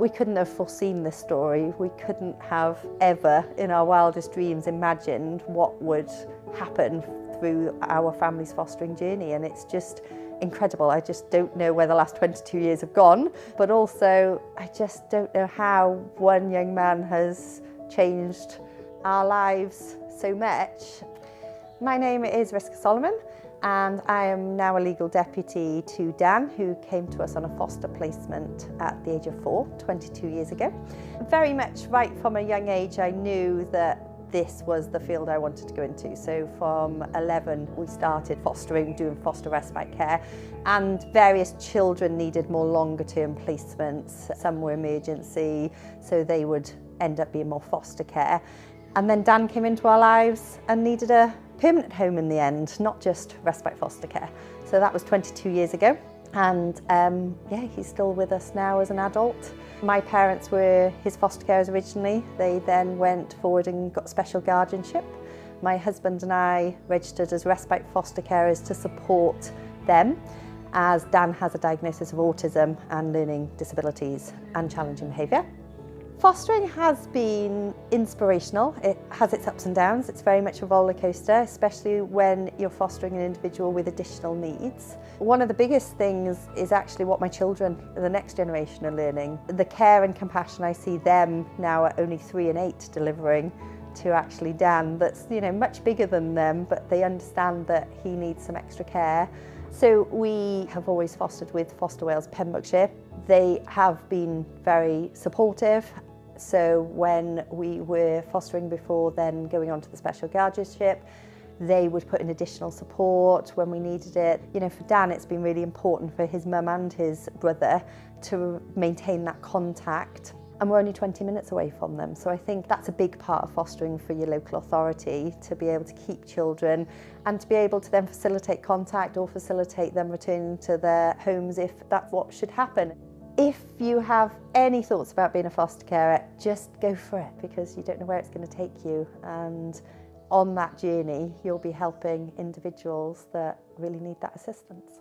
We couldn't have foreseen this story. We couldn't have ever, in our wildest dreams, imagined what would happen through our family's fostering journey, and it's just incredible. I just don't know where the last 22 years have gone, but also I just don't know how one young man has changed our lives so much. My name is Risca Solomon, and I am now a legal deputy to Dan, who came to us on a foster placement at the age of 4, 22 years ago. Very much right from a young age, I knew that this was the field I wanted to go into. So from 11, we started fostering, doing foster respite care, and various children needed more longer term placements. Some were emergency, so they would end up being more foster care. And then Dan came into our lives and needed a permanent home in the end, not just respite foster care. So that was 22 years ago. And yeah, he's still with us now as an adult. My parents were his foster carers originally. They then went forward and got special guardianship. My husband and I registered as respite foster carers to support them, as Dan has a diagnosis of autism and learning disabilities and challenging behaviour. Fostering has been inspirational. It has its ups and downs. It's very much a roller coaster, especially when you're fostering an individual with additional needs. One of the biggest things is actually what my children, the next generation, are learning. The care and compassion I see them now at only 3 and 8 delivering to actually Dan, that's, you know, much bigger than them, but they understand that he needs some extra care. So we have always fostered with Foster Wales Pembrokeshire. They have been very supportive. So when we were fostering before then going on to the special guardianship, they would put in additional support when we needed it. You know, for Dan, it's been really important for his mum and his brother to maintain that contact. And we're only 20 minutes away from them. So I think that's a big part of fostering for your local authority, to be able to keep children and to be able to then facilitate contact or facilitate them returning to their homes if that's what should happen. If you have any thoughts about being a foster carer, just go for it, because you don't know where it's going to take you. And on that journey, you'll be helping individuals that really need that assistance.